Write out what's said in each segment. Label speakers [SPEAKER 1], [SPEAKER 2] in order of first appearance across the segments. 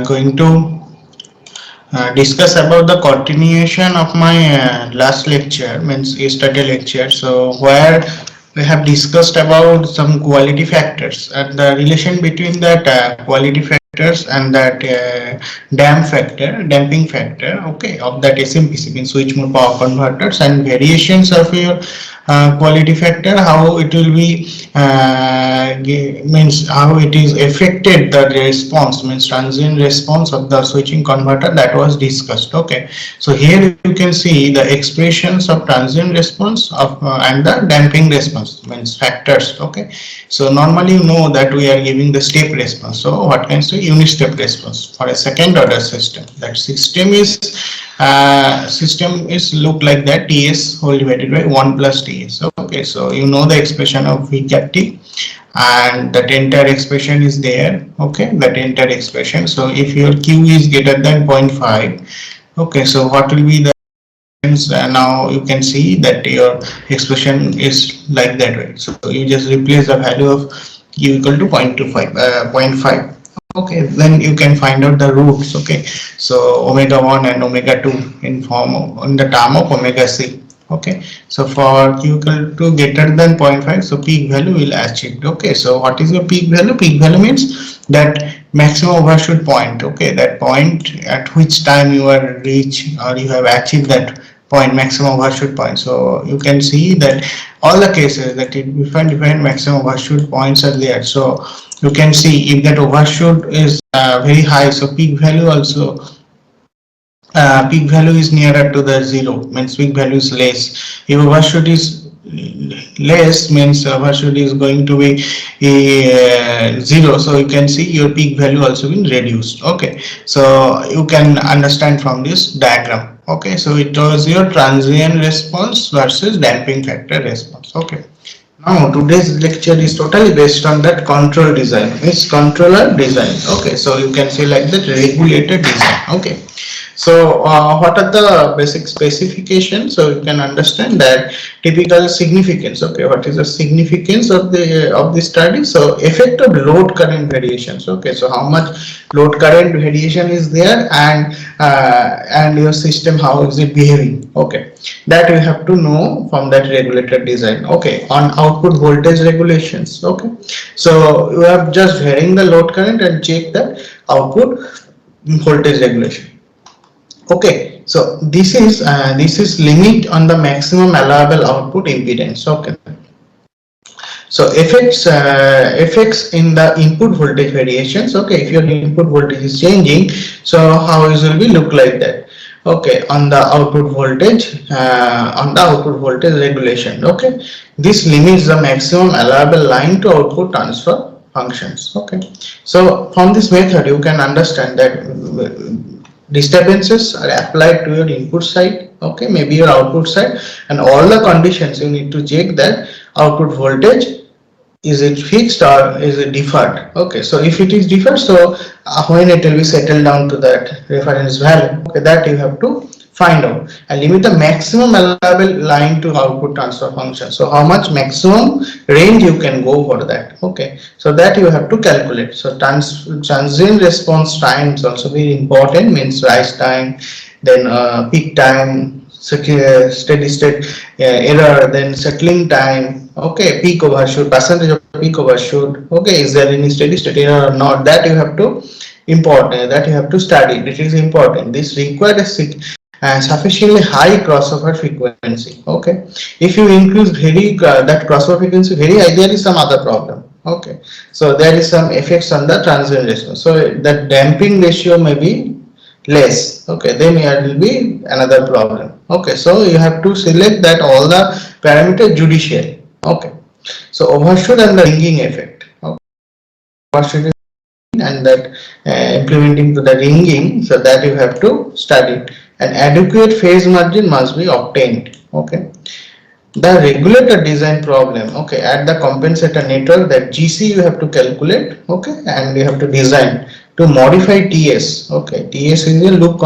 [SPEAKER 1] going to discuss about the continuation of my last lecture, means yesterday lecture. So where we have discussed about some quality factors and the relation between that quality factors and that damping factor, okay, of that SMPC, means switch mode power converters, and variations of your quality factor, how it will be means how it is affected the response, means transient response of the switching converter, that was discussed. Okay, so here you can see the expressions of transient response of and the damping response, means factors. Okay, so normally you know that we are giving the step response. So what can say unit step response for a second order system? That system is look like that, Ts whole divided by 1 plus Ts. Okay, so you know the expression of V cap T, and that entire expression is there. Okay, that entire expression. So if your Q is greater than 0.5, okay, so what will be the now you can see that your expression is like that way. So you just replace the value of Q equal to 0.25 0.5. Okay, then you can find out the roots. Okay, so omega 1 and omega 2 in form of, in the term of omega c. Okay, so for Q equal to greater than 0.5, so peak value will achieved. Okay, so what is your peak value? Peak value means that maximum overshoot point. Okay, that point at which time you are reach or you have achieved that point, maximum overshoot point. So you can see that all the cases that different maximum overshoot points are there. So you can see if that overshoot is very high, so peak value is nearer to the zero, means peak value is less. If overshoot is less, means overshoot is going to be zero, so you can see your peak value also been reduced. Okay, so you can understand from this diagram. Okay, so it was your transient response versus damping factor response. Okay, now today's lecture is totally based on that control design, means controller design. Okay, so you can say like that regulator design. Okay, so what are the basic specifications? So you can understand that typical significance. Okay, what is the significance of the study? So effect of load current variations. Okay, so how much load current variation is there, and your system, how is it behaving? Okay, that you have to know from that regulator design. Okay, on output voltage regulations. Okay, so you have just varying the load current and check the output voltage regulation. Okay, so this is limit on the maximum allowable output impedance. Okay, so effects in the input voltage variations. Okay, if your input voltage is changing, so how it will be look like that? Okay, on the output voltage regulation. Okay, this limits the maximum allowable line to output transfer functions. Okay, so from this method you can understand that disturbances are applied to your input side, okay, maybe your output side, and all the conditions you need to check that output voltage, is it fixed or is it deferred? Okay, so if it is deferred, so when it will be settled down to that reference value, okay, that you have to find out and limit the maximum allowable line to output transfer function. So how much maximum range you can go for that? Okay, so that you have to calculate. So transient response time is also very important, means rise time, then peak time, steady state error, then settling time. Okay, peak overshoot, percentage of peak overshoot. Okay, is there any steady state error or not? That you have to that you have to study. It is important. This requires a sufficiently high crossover frequency. Okay, if you increase that crossover frequency very high, there is some other problem. Okay, so there is some effects on the transient response. So the damping ratio may be less. Okay, then there will be another problem. Okay, so you have to select that all the parameters judicially. Okay, so overshoot and the ringing effect. Okay, overshoot and that implementing to the ringing, so that you have to study. An adequate phase margin must be obtained. Okay, the regulator design problem. Okay, at the compensator network, that GC you have to calculate. Okay, and you have to design to modify TS. Okay, TS is a loop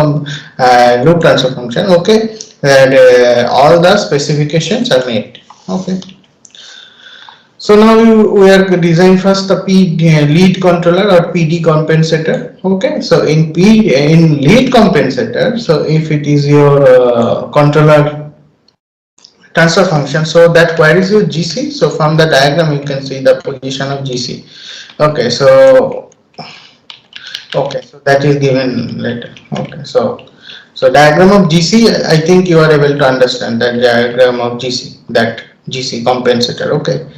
[SPEAKER 1] transfer function. Okay, and all the specifications are made. Okay, So now we are design first the lead controller or PD compensator. Okay, so in lead compensator, so if it is your controller transfer function, so that where is your GC? So from the diagram you can see the position of GC. Okay, so that is given later. Okay, so diagram of GC, I think you are able to understand that diagram of GC, that GC compensator. Okay,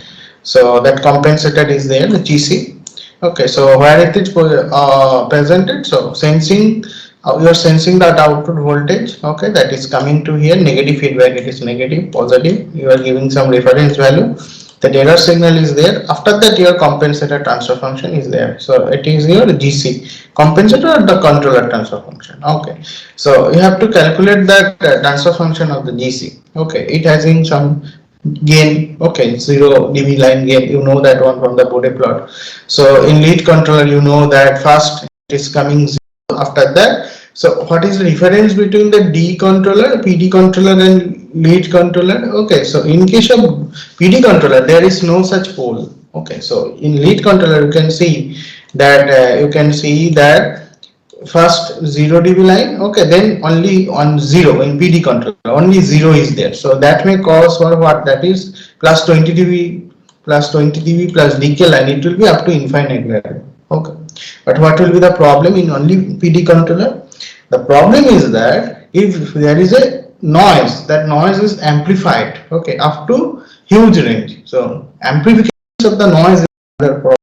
[SPEAKER 1] so that compensator is there, the GC. Okay, so where it is presented, so sensing, you are sensing that output voltage. Okay, that is coming to here, negative feedback, it is negative, positive, you are giving some reference value, the error signal is there. After that your compensator transfer function is there, so it is your GC compensator or the controller transfer function. Okay, so you have to calculate that transfer function of the GC. Okay, it has in some gain. Okay, 0 dB line gain, you know that one from the Bode plot. So in lead controller, you know that first it is coming 0. After that, so what is the difference between the D controller, PD controller and lead controller? Okay, so in case of PD controller, there is no such pole. Okay, so in lead controller you can see that first 0 dB line. Okay, then only on 0 in PD controller only 0 is there, so that may cause for what, that is plus 20 dB plus decay line, it will be up to infinite value. Okay, but what will be the problem in only PD controller? The problem is that if there is a noise, that noise is amplified, okay, up to huge range. So amplification of the noise is another problem.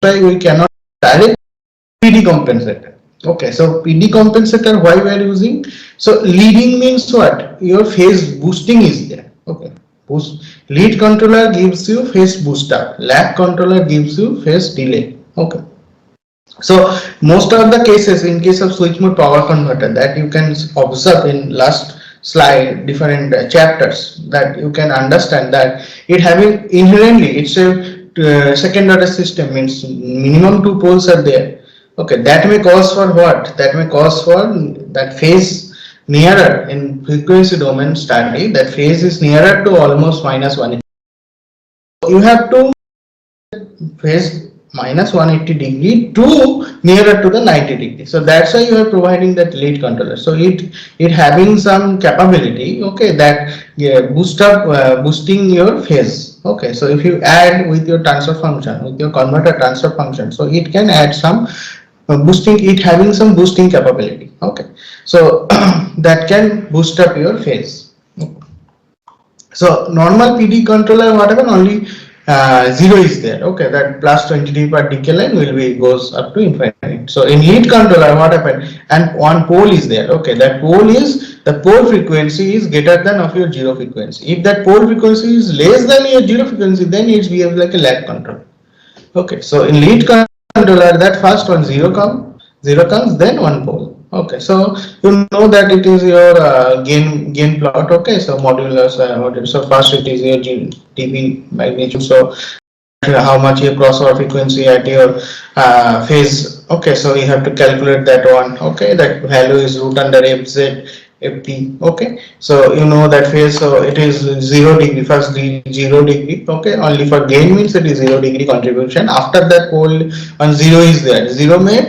[SPEAKER 1] That's why we cannot direct PD compensator. Okay, so PD compensator, why we are using? So leading means what? Your phase boosting is there. Okay, lead controller gives you phase booster, lag controller gives you phase delay. Okay, so most of the cases, in case of switch mode power converter, that you can observe in last slide, different chapters, that you can understand that it having inherently, it's a second order system, means minimum 2 poles are there. Okay, that may cause for what? That may cause for that phase nearer in frequency domain study, that phase is nearer to almost -1. You have to phase -180 degree to nearer to the 90 degree. So that's why you are providing that lead controller. So it having some capability, okay, that boosting your phase. Okay, so if you add with your transfer function, with your converter transfer function, so it can add some boosting, it having some boosting capability. Okay, so that can boost up your phase. So normal PD controller, whatever, only 0 is there. Okay, that plus 20 dB per decay line will be goes up to infinite. So in lead controller, what happened? And one pole is there. Okay, that pole is, the pole frequency is greater than of your 0 frequency. If that pole frequency is less than your 0 frequency, then it behaves like a lag control. Okay, so in lead controller, that first one 0 comes, then one pole. Okay, so you know that it is your gain plot. Okay, so modulus module. So first it is your dB magnitude. So how much your crossover frequency at your phase. Okay, so you have to calculate that one. Okay, that value is root under fz fp. Okay, so you know that phase, so it is 0 degree, first 0 degree. Okay, only for gain means it is 0 degree contribution. After that pole on 0 is there, 0 may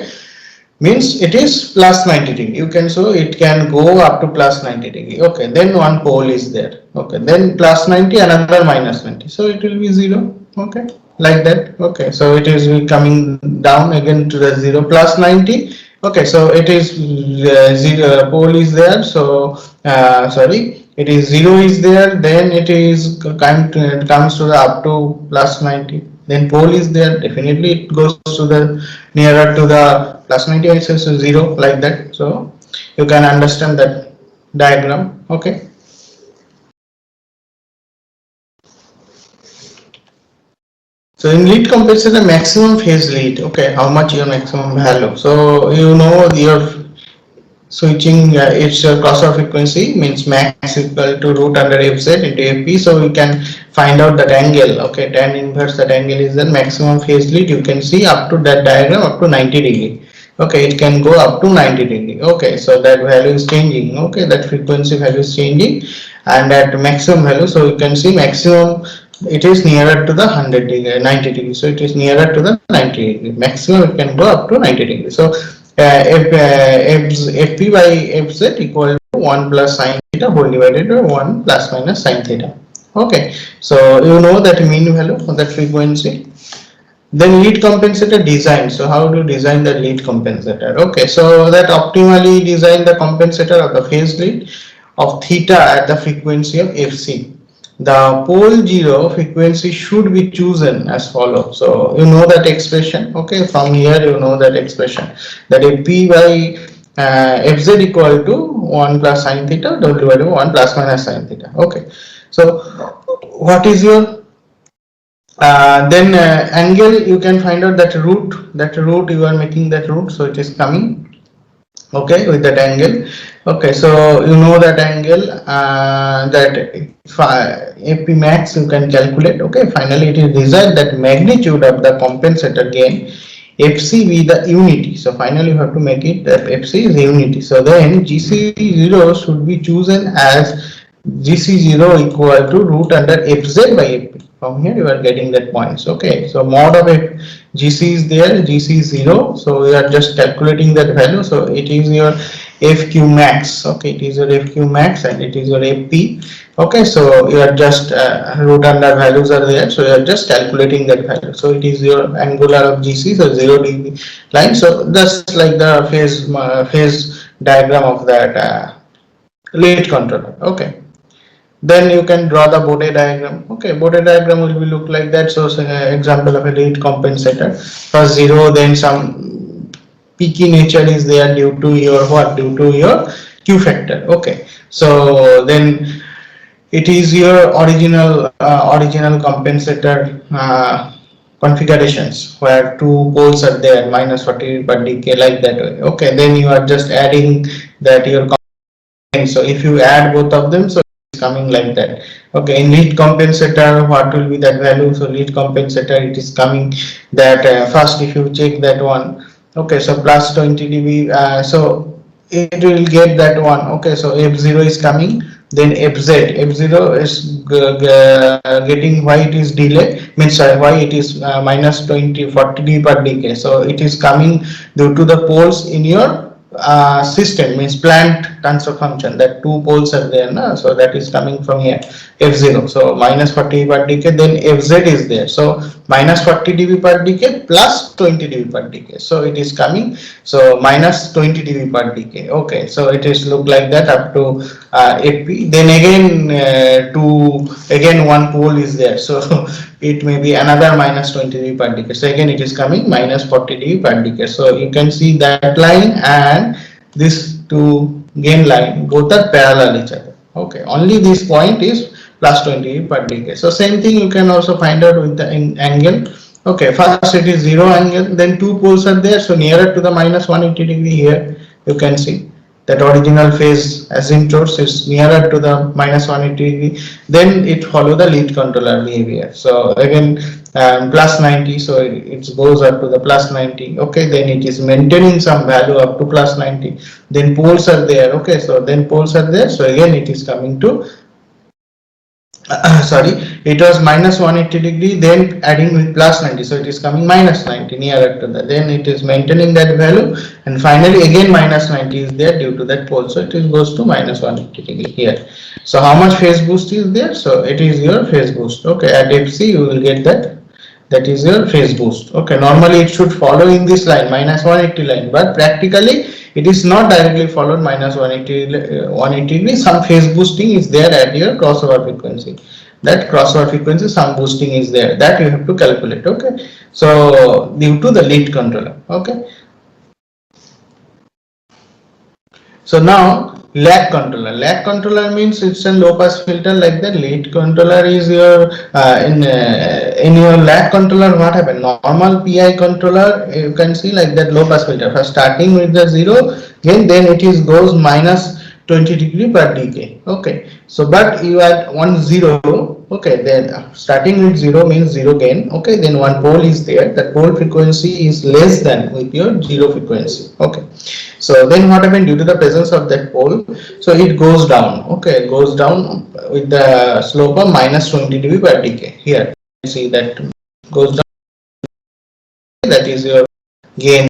[SPEAKER 1] means it is plus 90 degree, you can, so it can go up to plus 90 degree. Okay, then one pole is there. Okay, then plus 90, another minus 90, so it will be 0. Okay, like that. Okay, so it is coming down again to the 0 plus 90. Okay, so it is 0 pole is there, so sorry, it is 0 is there, then it is comes to the up to plus 90, then pole is there, definitely it goes to the nearer to the plus 90, I say, so 0, like that. So you can understand that diagram. Okay, so in lead compensator, maximum phase lead. Okay, how much your maximum value? So you know your switching, its crossover frequency means max equal to root under fz into fp, so we can find out that angle. Okay, tan inverse that angle is the maximum phase lead. You can see up to that diagram up to 90 degree. Okay, it can go up to 90 degree. Okay, so that value is changing. Okay, that frequency value is changing, and at maximum value, so you can see maximum it is nearer to the 100 degree, 90 degree. So it is nearer to the 90 degree. Maximum it can go up to 90 degree. So fp by fz equal to 1 plus sine theta whole divided by 1 plus minus sine theta. Okay, so you know that mean value for that frequency. Then lead compensator design. So how do you design the lead compensator? Okay, so that optimally design the compensator of the phase lead of theta at the frequency of fc. The pole 0 frequency should be chosen as follows. So you know that expression. Okay, from here you know that expression, that if p by fz equal to 1 plus sine theta divided by 1 plus minus sine theta. Okay, so what is your then angle, you can find out that root you are making that root, so it is coming, okay, with that angle. Okay, so you know that angle, that ap max you can calculate. Okay, finally it is desired that magnitude of the compensator gain fc be the unity. So finally you have to make it that fc is unity. So then gc0 should be chosen as gc0 equal to root under fz by fp. From here you are getting that points. Okay, so mod of gc is there, gc is 0, so we are just calculating that value. So it is your fq max. Okay, it is your fq max and it is your fp. Okay, so you are just root under values are there, so you are just calculating that value. So it is your angular of gc, so 0 degree line. So just like the phase diagram of that lead controller. Okay, then you can draw the Bode diagram. Okay, Bode diagram will be look like that. So example of a lead compensator, first 0, then some peaky nature is there due to your what, due to your q factor. Okay, so then it is your original compensator configurations where two poles are there, minus 40 per decay, like that way. Okay, then you are just adding that your, so if you add both of them, so it's coming like that. Okay, in lead compensator, what will be that value? So lead compensator, it is coming that first if you check that one. Okay, so plus 20 dB, so it will get that one. Okay, so f0 is coming, then f0 is getting, why it is delay, means why it is minus 40 dB per decay. So it is coming due to the poles in your system, means plant transfer function, that two poles are there, na? So that is coming from here, f0, so minus 40 per decay, then fz is there, so minus 40 dB per decay plus 20 dB per decay, so it is coming, so minus 20 dB per decay. Okay, so it is look like that up to fp. Then again one pole is there, so it may be another minus 20 dB per decay, so again it is coming minus 40 dB per decay. So you can see that line and this two gain line, both are parallel each other. Okay, only this point is plus 20 dB per decay. So same thing you can also find out with the angle. Okay, first it is 0 angle, then two poles are there, so nearer to the minus 180 degree here you can see that original phase asymptotes is nearer to the minus 180 degree. Then it follow the lead controller behavior. So again plus 90, so it goes up to the plus 90. Okay, then it is maintaining some value up to plus 90. Then poles are there. Okay, so then poles are there, so again it is coming to sorry, it was minus 180 degree, then adding with plus 90, so it is coming minus 90 nearer to that, then it is maintaining that value, and finally again minus 90 is there due to that pole, so it is goes to minus 180 degree here. So how much phase boost is there? So it is your phase boost. Okay, at fc you will get that, that is your phase boost. Okay, normally it should follow in this line, minus 180 line, but practically it is not directly followed minus 180 degree. Some phase boosting is there at your crossover frequency. That crossover frequency, some boosting is there, that you have to calculate. Okay, so due to the lead controller. Okay, so now lag controller. Lag controller means it's a low pass filter like that. Lead controller is your in your lag controller, what happened? Normal PI controller, you can see like that low pass filter. First starting with the 0 gain, then it is goes minus 20 degree per decay. Okay, so but you add 1 0. Okay, then starting with 0 means 0 gain. Okay, then one pole is there, that pole frequency is less than with your 0 frequency. Okay, so then what happened, due to the presence of that pole, so it goes down. Okay, it goes down with the slope of minus 20 dB per decay. Here you see that goes down, that is your gain.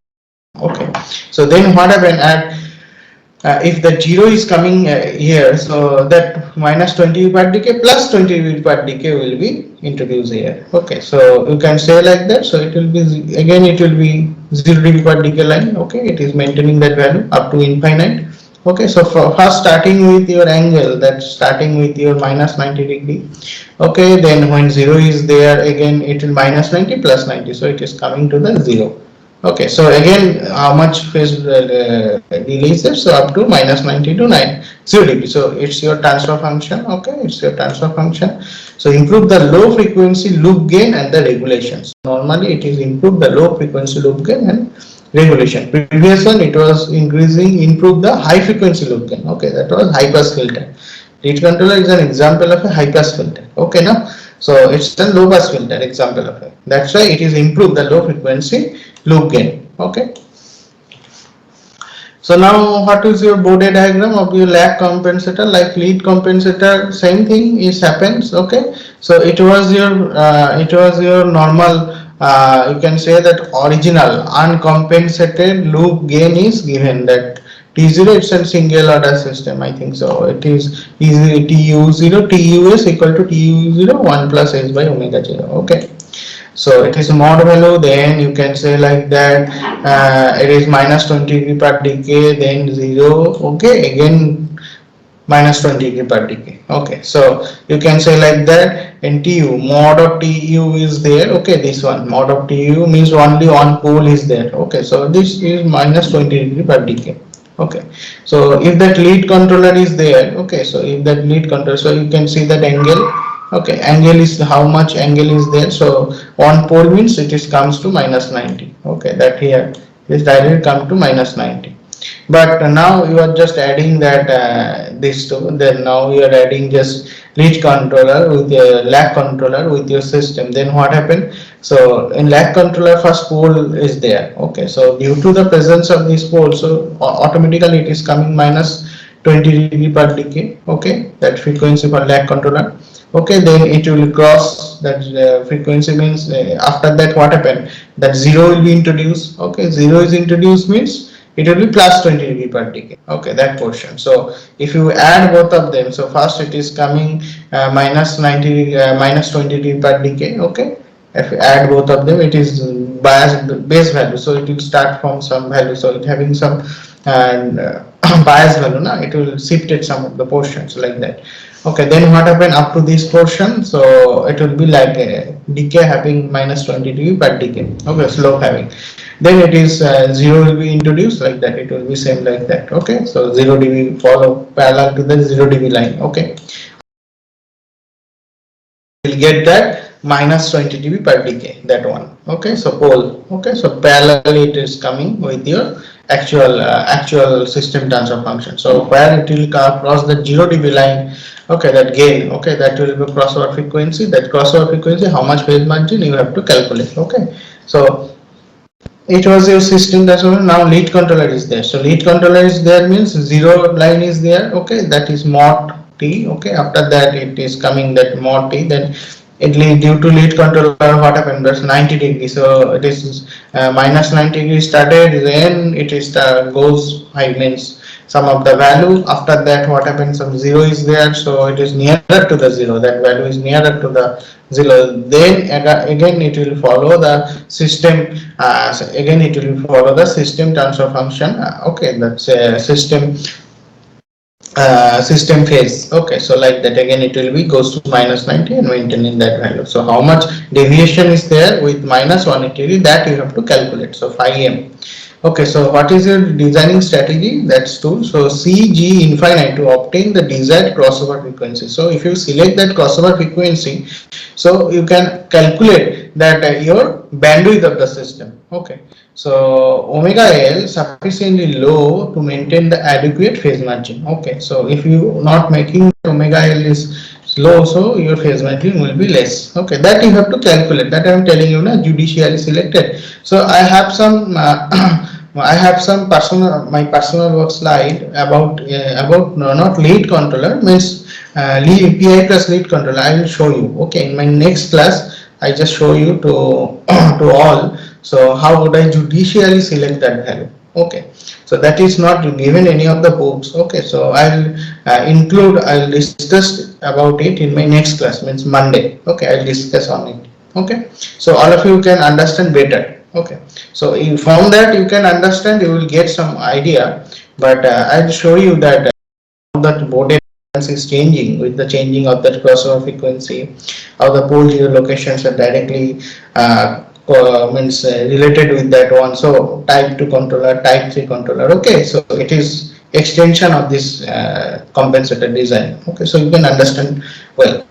[SPEAKER 1] Okay, so then what happened at if the 0 is coming here, so that minus 20 per decay plus 20 per decay will be introduced here. Okay, so you can say like that. So it will be, again it will be 0 dB per decay line. Okay, it is maintaining that value up to infinite. Okay, so for first starting with your angle, that's starting with your minus 90 degree. Okay, then when 0 is there, again it will minus 90 plus 90, so it is coming to the 0. Okay, so again how much phase delay is there? So up to minus 90 to 0 dB. So it's your transfer function. Okay, it's your transfer function. So improve the low frequency loop gain and the regulations. Normally it is improve the low frequency loop gain and regulation. Previous one it was increasing, improve the high frequency loop gain. Okay, that was high pass filter. Lead controller is an example of a high pass filter. Okay, now so it's a low pass filter example of it. That's why it is improve the low frequency loop gain. Okay, so now what is your Bode diagram of your lag compensator? Like lead compensator, same thing is happens. Okay, so it was your normal, you can say that original uncompensated loop gain is given, that T0, it's a single order system, I think so. It is TU0, TUS equal to TU0 1 plus S by omega 0. Okay, so it is a mod value, then you can say like that it is minus 20 degree per decay, then 0. Okay, again minus 20 degree per decay. Okay, so you can say like that, in TU mod of TU is there. Okay, this one mod of TU means only one pole is there. Okay, so this is minus 20 degree per decay. Okay, so if that lead controller is there, okay, so if that lead controller, so you can see that angle. Okay, angle is how much angle is there, so one pole means it is comes to minus 90. Okay, that here is directly come to minus 90, but now you are just adding that this two, then now you are adding just lead controller with a lag controller with your system. Then what happened, so in lag controller first pole is there. Okay, so due to the presence of this pole, so automatically it is coming minus 20 degree per decay. Okay, that frequency for lag controller. Okay, then it will cross that frequency, means after that what happened, that 0 will be introduced. Okay, 0 is introduced means it will be plus 20 degree per decay. Okay, that portion. So if you add both of them, so first it is coming minus 90 minus 20 degree per decay. Okay, if you add both of them, it is biased base value, so it will start from some value, so it having some and bias value, now it will shifted some of the portions like that. Okay, then what happened up to this portion, so it will be like a decay having minus 20 degree per decay. Okay, slope having, then it is 0 will be introduced like that, it will be same like that. Okay, so 0 dB follow parallel to the 0 dB line. Okay, will get that minus 20 dB per decay, that one. Okay, so pole. Okay, so parallel it is coming with your actual system transfer function. So where it will cross the 0 dB line, okay, that gain, okay, that will be crossover frequency. That crossover frequency, how much phase margin you have to calculate. Okay, so it was your system transfer. Now lead controller is there, so lead controller is there means 0 line is there. Okay, that is mod T. Okay, after that it is coming that mod T, then it lead due to lead controller what happened, that's 90 degree, so it is minus 90 degree started, then it is goes high, means some of the value. After that what happens, some 0 is there, so it is nearer to the 0, that value is nearer to the 0, then again it will follow the system, so again it will follow the system transfer function. Okay, that's system phase. Okay, so like that again it will be goes to minus 90 and maintaining that value. So how much deviation is there with minus 180, that you have to calculate, so 5m. Okay, so what is your designing strategy? That's tool. So CG infinite to obtain the desired crossover frequency. So if you select that crossover frequency, so you can calculate that your bandwidth of the system. Okay, so omega L sufficiently low to maintain the adequate phase margin. Okay, so if you not making omega L is low, so your phase margin will be less. Okay, that you have to calculate. That I am telling you now, judicially selected. So I have some I have some personal my personal work slide about no, not lead controller, means lead PI plus lead controller. I will show you. Okay, in my next class I just show you to to all. So how would I judicially select that value? Okay, so that is not given any of the books. Okay, so I'll discuss about it in my next class, means Monday. Okay, I'll discuss on it. Okay, so all of you can understand better. Okay, so from that you can understand, you will get some idea, but I'll show you that that board is changing with the changing of that crossover frequency, how the pole geolocations are directly means related with that one. So type 2 controller, type 3 controller. Okay, so it is extension of this compensator design. Okay, so you can understand well.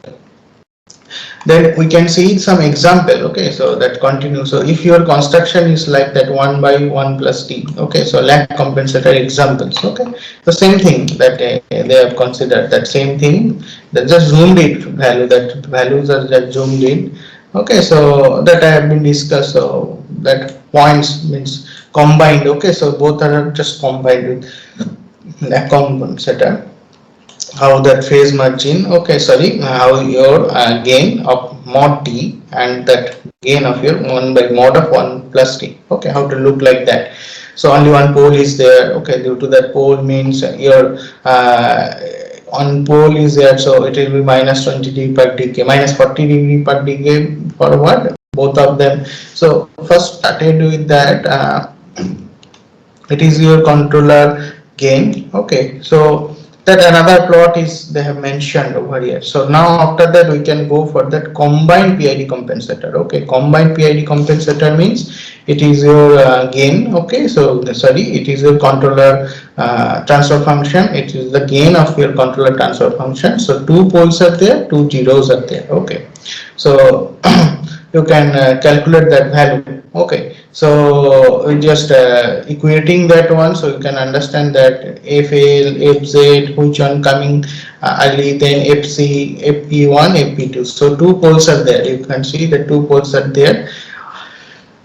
[SPEAKER 1] Then we can see some example. Okay, so that continue. So if your construction is like that 1 by 1 plus t. Okay, so lag compensator examples. Okay, the same thing that they have considered, that same thing, that just zoomed it value, that values are that zoomed in. Okay, so that I have been discussed. So that points means combined. Okay, so both are just combined with lag compensator, how that phase margin. Okay, sorry, how your gain of mod t and that gain of your 1 by mod of 1 plus t. Okay, how to look like that. So only one pole is there. Okay, due to that pole means your on pole is there, so it will be minus 20 degree per decay, minus 40 degree per decay for what, both of them. So first started with that it is your controller gain. Okay, so that another plot is they have mentioned over here. So now after that we can go for that combined PID compensator. Okay, combined PID compensator means it is your gain. Okay, so sorry, it is your controller transfer function, it is the gain of your controller transfer function. So two poles are there, two zeros are there. Okay, so you can calculate that value. Okay, so we just equating that one, so you can understand that FL, FZ, which one coming early, then FC, FP1, FP2. So two poles are there, you can see the two poles are there,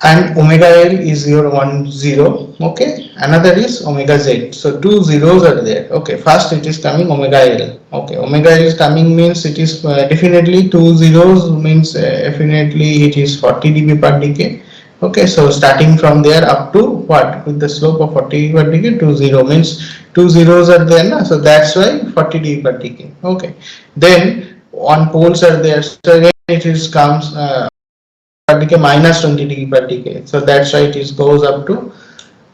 [SPEAKER 1] and omega L is your 1 0. Okay, another is omega Z. So two zeros are there. Okay, first it is coming omega L. Okay, omega L is coming means it is definitely two zeros means definitely it is 40 dB per decay. Okay, so starting from there up to what, with the slope of 40 dB per decay to 0 means two zeros are there na? So that's why 40 dB per decay. Okay, then one poles are there, so again it is comes per decay minus 20 degree per decay. So that's why it is goes up to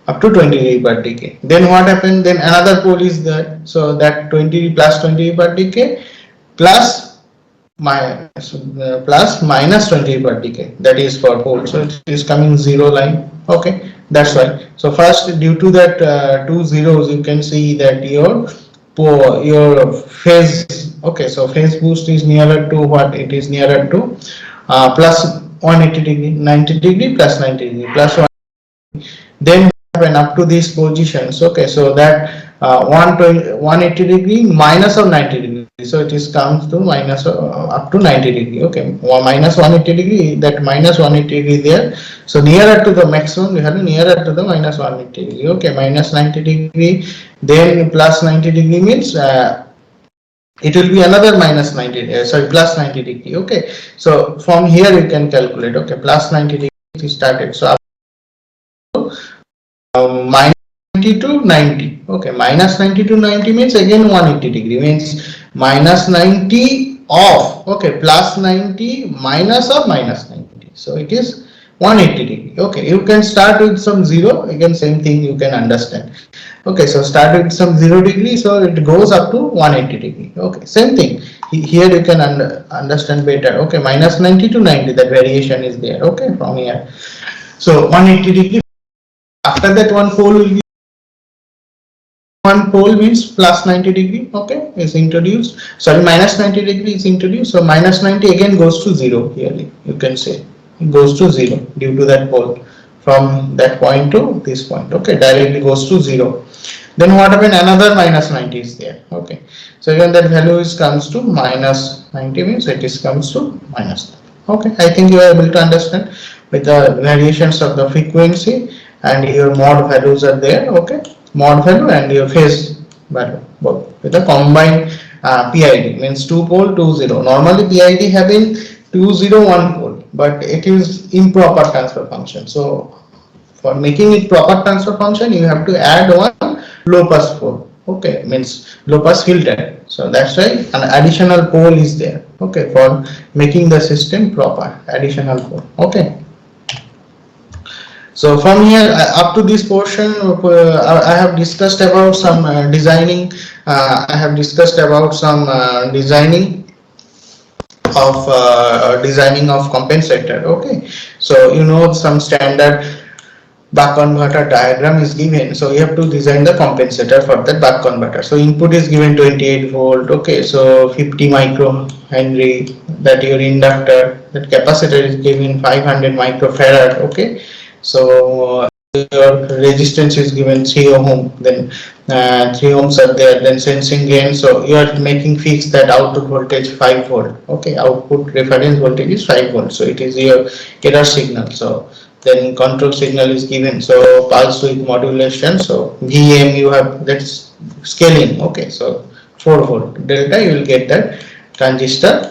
[SPEAKER 1] 20 degree per decay. Then what happened? Then another pole is there. So that 20 plus 20 per decay plus minus 20 per decay. That is for pole. So it is coming zero line. Okay, that's why. So first, due to that two zeros, you can see that your phase. Okay, so phase boost is nearer to what? It is nearer to plus 180 degree, 90 degree plus 90 degree plus 1. Then when up to these positions. Okay, so that 180 degree minus of 90 degree, so it is comes to minus up to 90 degree. Okay, minus 180 degree, that minus 180 degree there, so nearer to the maximum, we have nearer to the minus 180 degree. Okay, minus 90 degree, then plus 90 degree means it will be another minus 90 sorry, plus 90 degree. Okay, so from here you can calculate. Okay, plus 90 degree it started, so minus 90 to 90. Okay, minus 90 to 90 means again 180 degree, means minus 90 of, okay, plus 90 minus of minus 90, so it is 180 degree. Okay, you can start with some zero, again same thing you can understand. Okay, so start with some 0 degree, so it goes up to 180 degree. Okay, same thing here, you can understand better. Okay, minus 90 to 90, that variation is there. Okay, from here, so 180 degree. After that, one pole means plus 90 degree. Okay, is introduced. Sorry, minus 90 degree is introduced. So minus 90 again goes to 0 here, you can say. goes to 0 due to that pole. From that point to this point, okay, directly goes to 0. Then what happened, another minus 90 is there, okay. So when that value is comes to minus 90 means it is comes to minus, okay. I think you are able to understand with the variations of the frequency and your mod values are there, okay. Mod value and your phase value both with a combined PID means 2 pole 2 0. Normally PID having 2 0 1 pole, but it is improper transfer function. So for making it proper transfer function, you have to add one low pass pole, okay, means low pass filter. So that's why an additional pole is there, okay, for making the system proper, additional pole, okay. So from here up to this portion, I have discussed about some designing. I have discussed about some designing of compensator. Okay, so you know some standard buck converter diagram is given, so you have to design the compensator for that buck converter. So input is given 28 volt, okay, so 50 micro henry, that your inductor, that capacitor is given 500 microfarad, okay. So your resistance is given 3 ohm, then 3 ohms are there, then sensing gain, so you are making fix that output voltage 5 volt, okay, output reference voltage is 5 volt, so it is your error signal. So then control signal is given, so pulse width modulation, so VM you have that's scaling, okay, so 4 volt delta you will get that transistor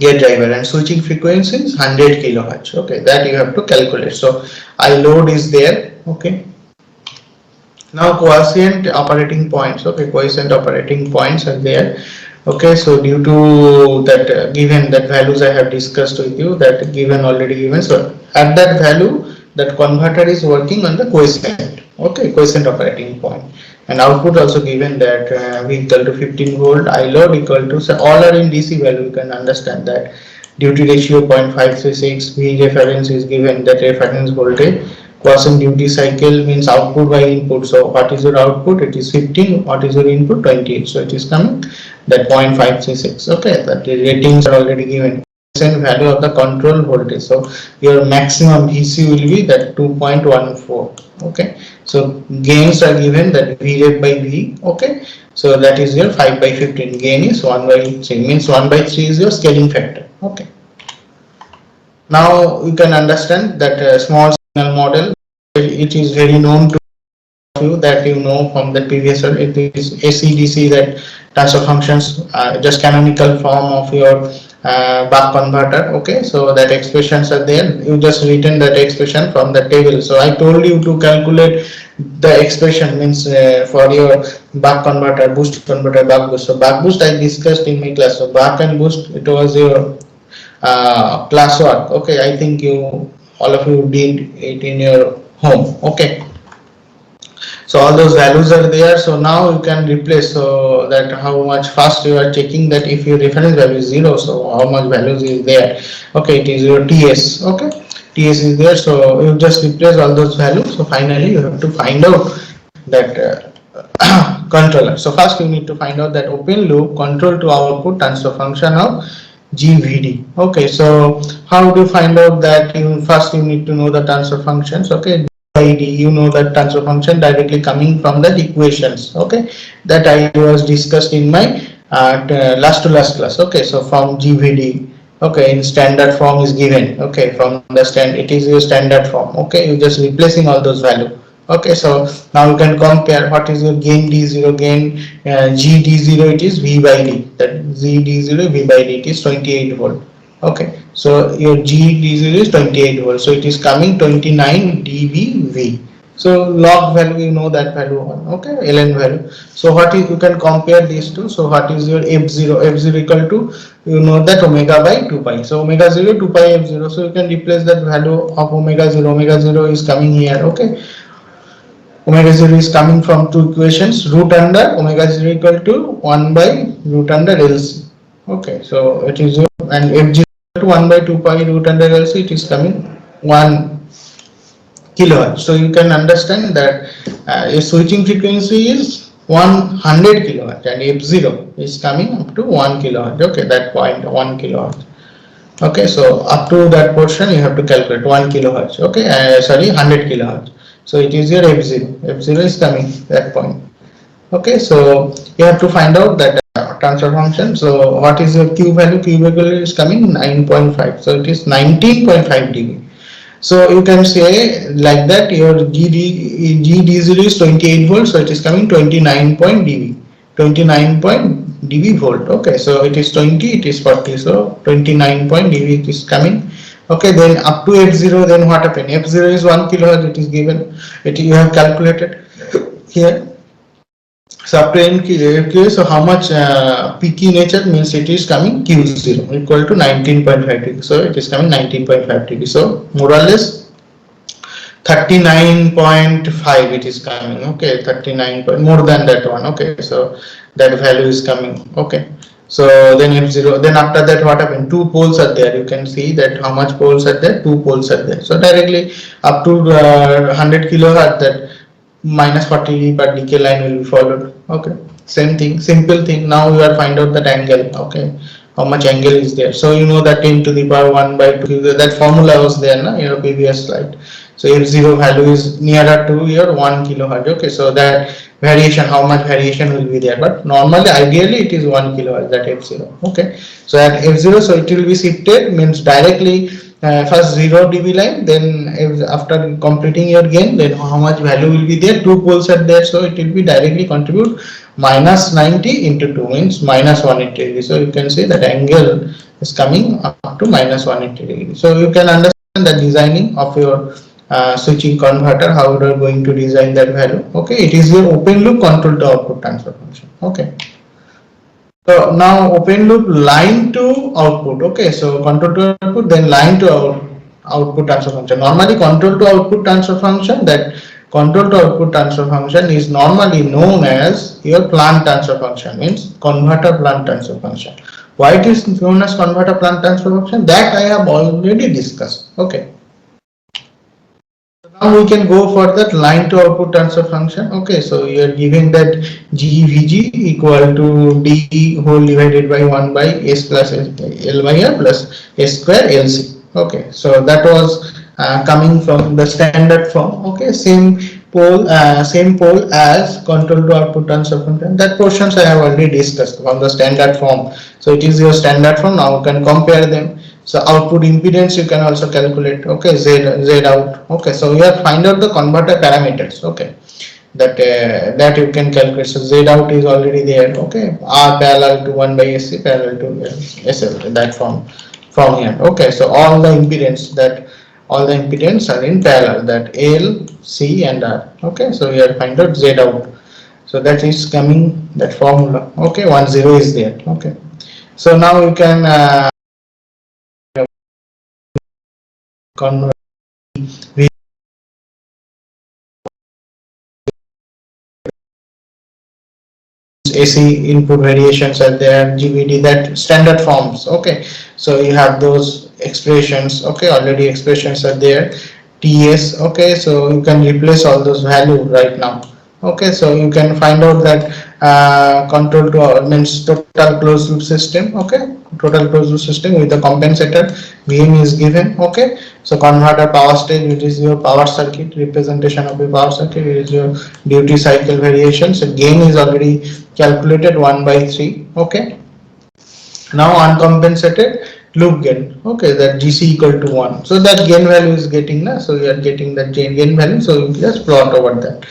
[SPEAKER 1] gate driver, and switching frequency is 100 kilohertz, okay, that you have to calculate. So I load is there, okay. Now quiescent operating points, okay, quiescent operating points are there, okay. So due to that given that values I have discussed with you, that given already given, so at that value that converter is working on the quiescent, okay, quiescent operating point, and output also given that V equal to 15 volt, I load equal to, so all are in DC value, you can understand that duty ratio 0.536, V reference is given, that reference voltage, quiescent duty cycle means output by input. So what is your output? It is 15. What is your input? 28. So it is coming that 0.536. Okay, that the ratings are already given. Value of the control voltage. So your maximum VC will be that 2.14. Okay. So gains are given, that V rate by V. Okay. So that is your 5 by 15. Gain is 1 by 3. Means 1 by 3 is your scaling factor. Okay. Now you can understand that small signal model. It is very known to you, that you know from the previous one. It is ACDC, that transfer functions, just canonical form of your buck converter, okay. So that expressions are there, you just written that expression from the table. So I told you to calculate the expression, means for your buck converter, boost converter, buck boost. So buck boost I discussed in my class. So buck and boost, it was your class work, okay. I think you all of you did it in your home, okay. So all those values are there. So now you can replace, so that how much fast you are checking, that if your reference value is 0, so how much values is there, okay, it is your TS, okay, TS is there. So you just replace all those values. So finally you have to find out that controller. So first you need to find out that open loop control to output transfer function of GVD, okay. So how do you find out that? First you need to know the transfer functions, okay. ID, you know that transfer function directly coming from the equations, okay, that I was discussed in my last to last class, okay. So from GVD, okay, in standard form is given, okay, from the it is your standard form, okay. You just replacing all those value, okay. So now you can compare what is your gain D0, gain GD0, it is V by D, that ZD0 V by D, it is 28 volt, okay. So your GD0 is 28 volt, so it is coming 29 dBV. So log value, you know that value one, okay, ln value. So what is, you can compare these two. So what is your f0? F0 equal to, you know that omega by 2 pi. So omega 0 2 pi f0. So you can replace that value of omega 0. Omega 0 is coming here, okay. Omega 0 is coming from two equations, root under omega 0 equal to 1 by root under LC, okay. So it is your, and f0 to 1 by 2 pi root under LC, it is coming 1 kilohertz. So you can understand that a switching frequency is 100 kilohertz and f0 is coming up to 1 kilohertz, okay, that point 1 kilohertz. Okay, so up to that portion you have to calculate 1 kilohertz. Okay, sorry, 100 kilohertz. So it is your f0. F0 is coming that point. Okay, so you have to find out that transfer function. So what is your q value? Q value is coming 9.5. So it is 19.5 dB. So you can say like that your GD0 is 28 volts, so it is coming 29 point dB, 29 point dB volt. Okay, so it is 20, it is 40, so 29 point dB it is coming. Okay, then up to f0, then what happened? F0 is 1 kilohertz, it is given, it you have calculated here. So up to n so how much peaky nature means it is coming q0 equal to 19.5 degree. So it is coming 19.5 degree. So more or less 39.5 it is coming. Okay, 39 point, more than that one. Okay, so that value is coming. Okay, so then f0, then after that what happened? Two poles are there. You can see that how much poles are there? Two poles are there. So directly up to 100 kilohertz, that minus 40 per decay line will be followed. Okay, same thing, simple thing. Now you are find out that angle. Okay, how much angle is there? So you know that 10 to the power 1 by 2, that formula was there na, in your previous slide. So f0 value is nearer to your 1 kilohertz. Okay, so that variation, how much variation will be there, but normally ideally it is 1 kilohertz, that f0. Okay, so at f0, so it will be shifted, means directly first 0 dB line, then after completing your gain, then how much value will be there? Two poles are there, so it will be directly contribute minus 90 into 2 means minus 180 degree. So you can say that angle is coming up to minus 180 degree. So you can understand the designing of your switching converter, how you are going to design that value. Okay, it is your open loop control to output transfer function. Okay, so now open loop line to output. Okay, so control to output, then line to output transfer function. Normally control to output transfer function, that control to output transfer function is normally known as your plant transfer function, means converter plant transfer function. Why it is known as converter plant transfer function? That I have already discussed. Okay, now we can go for that line to output transfer function. Okay, so you are giving that GVG equal to D whole divided by 1 by S plus L by R plus S square LC. Okay, so that was coming from the standard form. Okay, same pole as control to output transfer function. That portions I have already discussed from the standard form. So it is your standard form. Now you can compare them. So output impedance you can also calculate. Okay, z out. Okay, so you have find out the converter parameters. Okay, that you can calculate. So z out is already there. Okay, R parallel to 1 by SC parallel to SL, that from here. Okay, so all the impedance are in parallel, that L, C and R. Okay, so you have find out z out. So that is coming, that formula. Okay, 10 is there. Okay, so now you can convert AC input variations are there, GVD, that standard forms. Okay, so you have those expressions. Okay, already expressions are there. TS. Okay, so you can replace all those value right now. Okay, so you can find out that control to means total closed loop system. Okay, total closed loop system with the compensator gain is given. Okay, so converter power stage, which is your power circuit representation of a power circuit, which is your duty cycle variation. So gain is already calculated 1 by 3. Okay, now uncompensated loop gain. Okay, that GC equal to 1. So that gain value is getting na. So you are getting that gain value. So you just plot over that.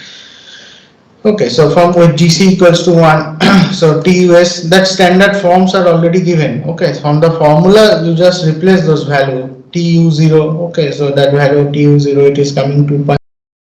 [SPEAKER 1] Okay, so from with GC equals to 1, so TUS, that standard forms are already given. Okay, from the formula you just replace those value. TU0. Okay, so that value TU0, it is coming to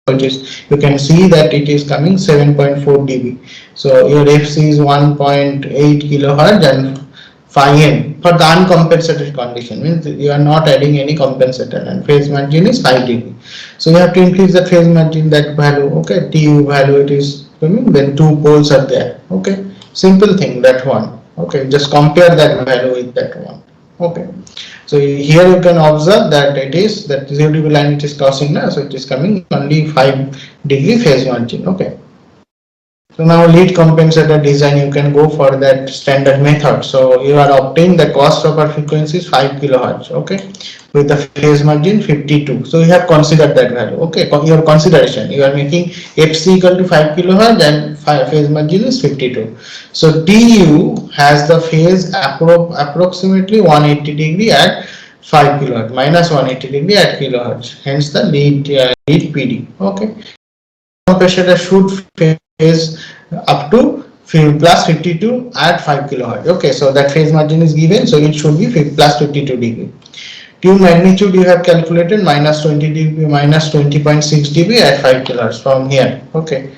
[SPEAKER 1] voltages. You can see that it is coming 7.4 dB. So your FC is 1.8 kilohertz and phi n for the uncompensated condition, means you are not adding any compensator, and phase margin is 5 dB. So you have to increase the phase margin, that value. Okay, TU value it is coming, then two poles are there. Okay, simple thing, that one. Okay, just compare that value with that one. Okay, so here you can observe that it is that 0 dB line it is crossing now, so it is coming only 5 degree phase margin. Okay, So now lead compensator design, you can go for that standard method. So you are obtaining the cost of our frequency is 5 kilohertz, okay, with the phase margin 52. So you have considered that value, okay, your consideration. You are making FC equal to 5 kilohertz and phase margin is 52. So TU has the phase approximately 180 degree at 5 kilohertz minus 180 degree at kilohertz. Hence the lead PD, okay. Compensator should phase up to plus 52 at 5 kilohertz. Okay, so that phase margin is given, so it should be plus 52 degree. Tune magnitude you have calculated minus 20 dB, minus 20.6 dB at 5 kilohertz from here. Okay,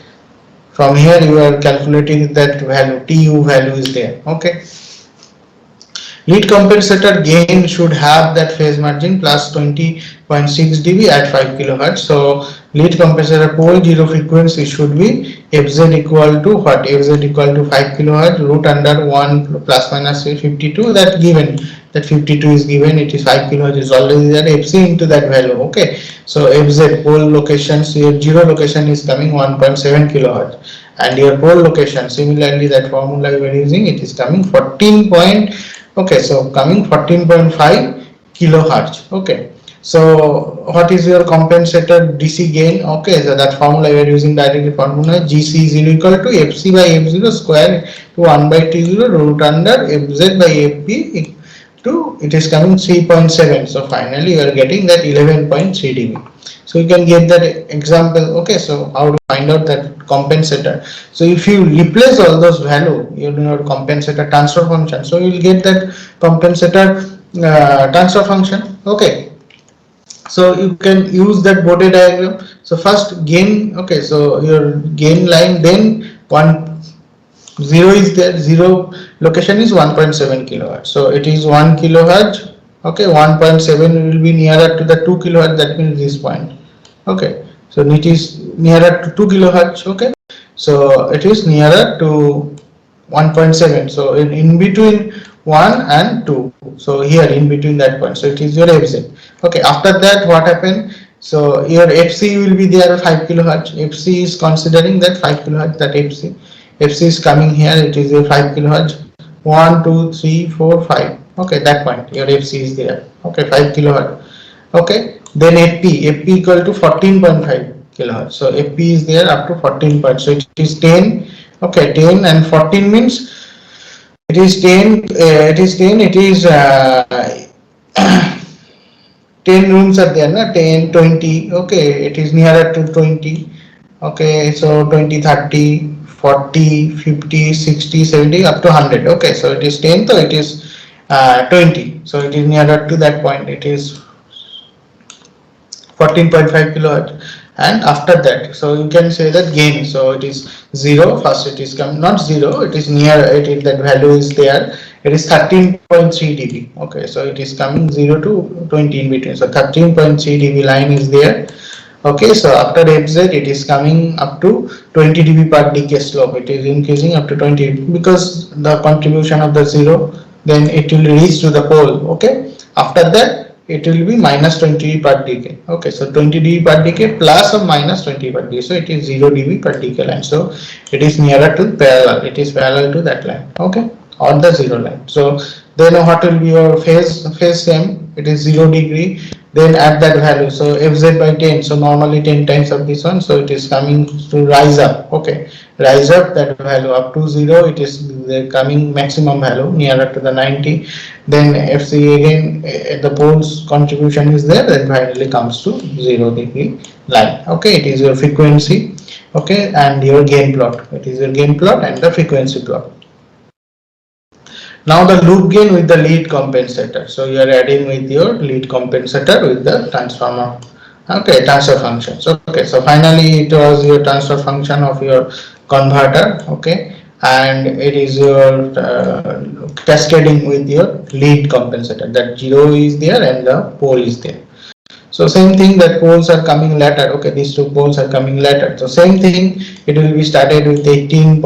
[SPEAKER 1] from here you are calculating that value, TU value is there. Okay. Lead compensator gain should have that phase margin plus 20.6 dB at 5 kilohertz. So lead compensator pole zero frequency should be Fz equal to what? Fz equal to 5 kilohertz root under 1 plus minus 52, that given, that 52 is given, it is 5 kilohertz is already there, Fc into that value. Okay, so Fz pole locations, your zero location is coming 1.7 kilohertz and your pole location, similarly that formula we are using, it is coming 14. Okay, so coming 14.5 kilohertz. Okay, so what is your compensator DC gain? Okay, so that formula we are using directly, formula GC is equal to FC by F0 square to 1 by T0 root under Fz by Fp to, it is coming 3.7. so finally you are getting that 11.3 dB. So you can get that example. Okay, so how to find out that compensator? So if you replace all those value in your compensator transfer function, so you will get that compensator transfer function. Okay, so you can use that Bode diagram. So first gain, okay, so your gain line, then 0 is there, 0 location is 1.7 kilohertz, so it is 1 kilohertz. Okay, 1.7 will be nearer to the 2 kilohertz, that means this point. Okay, so it is nearer to 2 kilohertz. Okay, so it is nearer to 1.7, so in between 1 and 2, so here in between that point, so it is your Fz. Okay, after that what happened? So your Fc will be there 5 kilohertz. Fc is considering that 5 kilohertz, that Fc is coming here, it is your 5 kilohertz, 1 2 3 4 5. Okay, that point your Fc is there. Okay, 5 kilohertz. Okay, then Fp equal to 14.5 kilohertz, so Fp is there up to 14 point, so it is 10. Okay, 10 and 14 means it is 10, it is 10, it is 10 rooms are there, na? 10 20. Okay, it is nearer to 20. Okay, so 20 30 40 50 60 70 up to 100. Okay, so it is 10, so it is 20, so it is nearer to that point, it is 14.5 kilohertz. And after that, so you can say that gain, so it is 0, first it is come, not 0, it is near it, that value is there, it is 13.3 dB. Okay, so it is coming 0 to 20 in between, so 13.3 dB line is there. Okay, so after Fz it is coming up to 20 dB per decay slope, it is increasing up to 20 because the contribution of the 0, then it will reach to the pole. Okay, after that it will be minus 20 dB per decay. Okay, so 20 dB per decay plus or minus 20 per decay, so it is 0 dB per decay line, so it is nearer to parallel, it is parallel to that line. Okay, or the 0 line. So then what will be your phase same, it is 0 degree, then at that value, so Fz by 10, so normally 10 times of this one, so it is coming to rise up. Okay, rise up that value up to 0, it is coming maximum value nearer to the 90, then Fc again the pole's contribution is there, then finally comes to 0 degree line. Okay, it is your frequency. Okay, and your gain plot, it is your gain plot and the frequency plot. Now the loop gain with the lead compensator. So you are adding with your lead compensator with the transformer. Okay, transfer function. So okay, so finally it was your transfer function of your converter. Okay, and it is your cascading with your lead compensator. That 0 is there and the pole is there. So same thing, that poles are coming later. Okay, these two poles are coming later. So same thing, it will be started with 18.7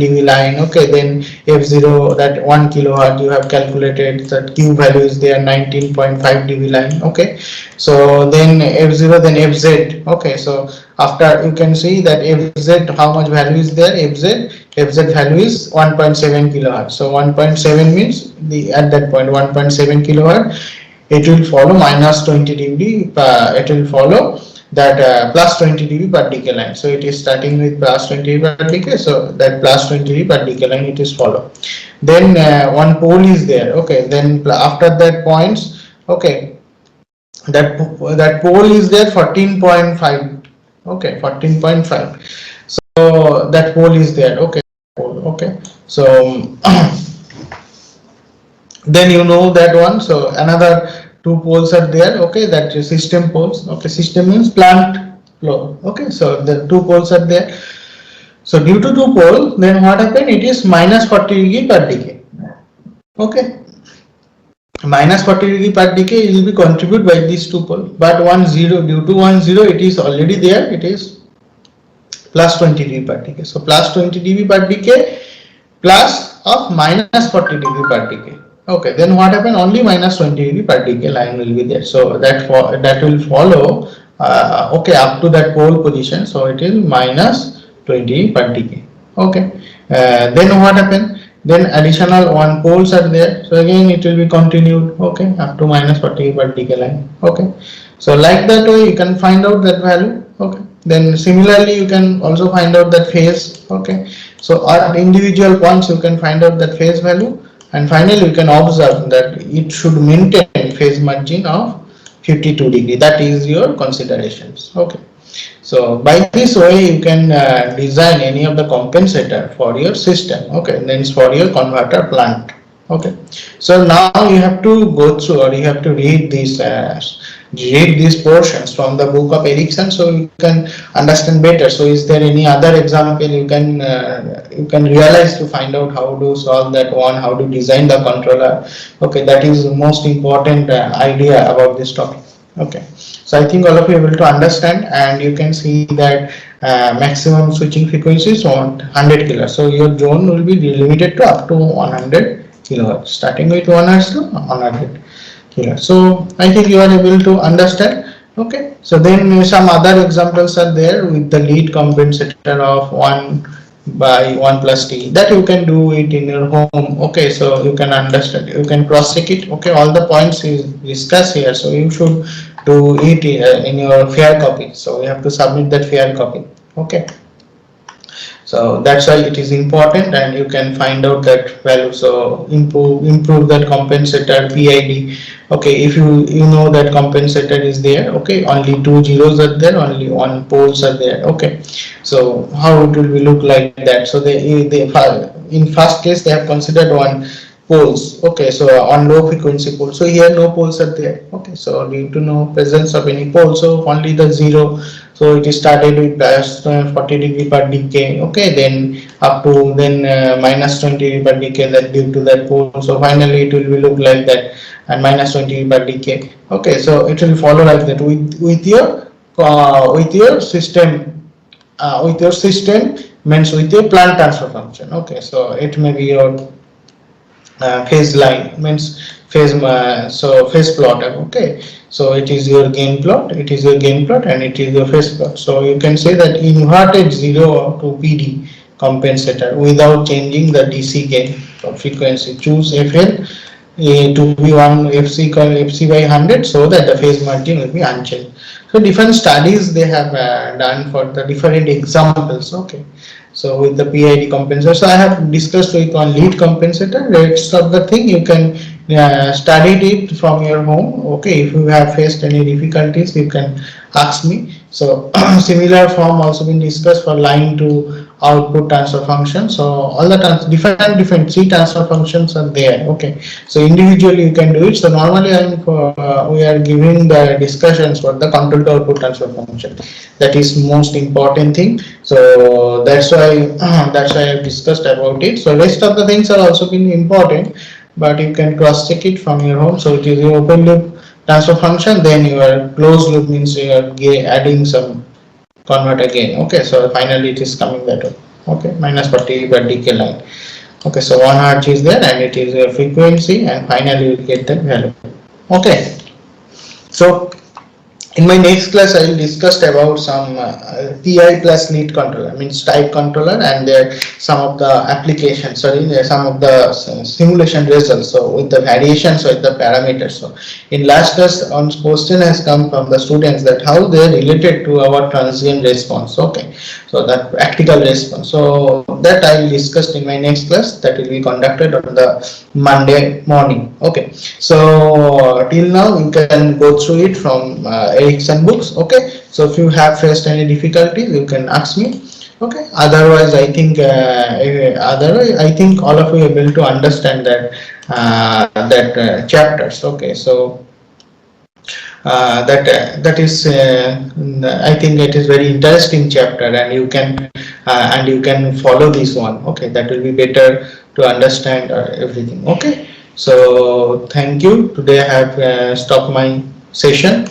[SPEAKER 1] dB line. Okay, then F0, that 1 kilohertz you have calculated, that Q value is there 19.5 dB line. Okay, so then F0, then FZ. Okay, so after you can see that FZ, how much value is there? FZ value is 1.7 kilohertz. So 1.7 means the at that point 1.7 kilohertz, it will follow minus 20 dB. It will follow that plus 20 dB per decay line. So it is starting with plus 20 dB per decay. So that plus 20 dB per decay line it is follow. Then one pole is there. Okay. Then after that points. Okay. That pole is there 14.5. Okay, 14.5. So that pole is there. Okay. Okay. So then you know that one. So another two poles are there. Okay, that is system poles. Okay, system means plant flow. Okay, so the two poles are there. So due to two poles, then what happened? It is minus 40 degree per decay. Okay, minus 40 degree per decay will be contributed by these two poles. But 10, due to 10, it is already there. It is plus 20 dB per decay. So plus 20 dB per decay plus of minus 40 degree per decay. Okay, then what happened? Only minus 20 degree per decay line will be there. So that will follow. Okay, up to that pole position. So it is minus 20 per decay. Okay. Then what happened? Then additional one poles are there. So again it will be continued. Okay, up to minus 40 per decay line. Okay. So like that way you can find out that value. Okay. Then similarly you can also find out that phase. Okay. So at individual points you can find out that phase value, and finally you can observe that it should maintain phase margin of 52 degree. That is your considerations. Okay. So by this way you can design any of the compensator for your system. Okay, and then it's for your converter plant. Okay, so now you have to go through, or you have to read these portions from the book of Ericsson, so you can understand better. So is there any other example you can realize to find out how to solve that one, how to design the controller? Okay, that is the most important idea about this topic. Okay, so I think all of you are able to understand, and you can see that maximum switching frequency is 100 kHz. So your zone will be limited to up to 100 kHz, starting with 1 Hz to 100 kHz. So I think you are able to understand. Okay, so then some other examples are there with the lead compensator of 1 by 1 plus t, that you can do it in your home. Okay, so you can understand, you can cross check it. Okay, all the points is discussed here, so you should do it in your fair copy. So you have to submit that fair copy. Okay, so that's why it is important, and you can find out that value. So improve that compensator PID. Okay, if you know that compensator is there. Okay, only two zeros are there, only one poles are there. Okay, so how it will be look like that? So they in first case they have considered one poles. Okay, so on low frequency pole, so here no poles are there. Okay, so due to no presence of any pole, so only the zero. So it is started with plus 40 degree per decay. Okay, then up to then minus 20 degree per decay, that due to that pole. So finally it will be look like that, and minus 20 degree per decay. Okay, so it will follow like that with your system. With your system means with your plant transfer function. Okay, so it may be your phase line, means phase phase plot. Okay, so it is your gain plot, and it is your phase plot. So you can say that inverted 0 to PD compensator without changing the DC gain frequency. Choose FL to be 1 FC by 100, so that the phase margin will be unchanged. So different studies they have done for the different examples. Okay, so with the PID compensator, so I have discussed with one lead compensator. Rest of the thing you can study it from your home. Okay, if you have faced any difficulties, you can ask me. So similar form also been discussed for line to output transfer function. So all the different C transfer functions are there. Okay, so individually you can do it. So normally we are giving the discussions for the control to output transfer function. That is most important thing. So that's why I have discussed about it. So rest of the things are also been important, but you can cross check it from your home. So it is an open loop transfer function, then your closed loop means you are adding some convert again. Okay, so finally it is coming that way. Okay, minus 40 per decay line. Okay, so 1 hertz is there and it is a frequency, and finally you will get that value. Okay, so in my next class, I will discuss about some PI plus lead controller, means type controller, and there some of the applications. Sorry, there some of the simulation results. So with the variations with the parameters. So in last class, on question has come from the students that how they related to our transient response. Okay, so that practical response. So that I will discuss in my next class. That will be conducted on the Monday morning. Okay, so till now you can go through it from Ericsson books. Okay, so if you have faced any difficulties, you can ask me. Okay, otherwise I think all of you are able to understand that chapters. Okay, so that is I think it is very interesting chapter, and you can follow this one. Okay, that will be better to understand everything. Okay, so thank you. Today I have stopped my session.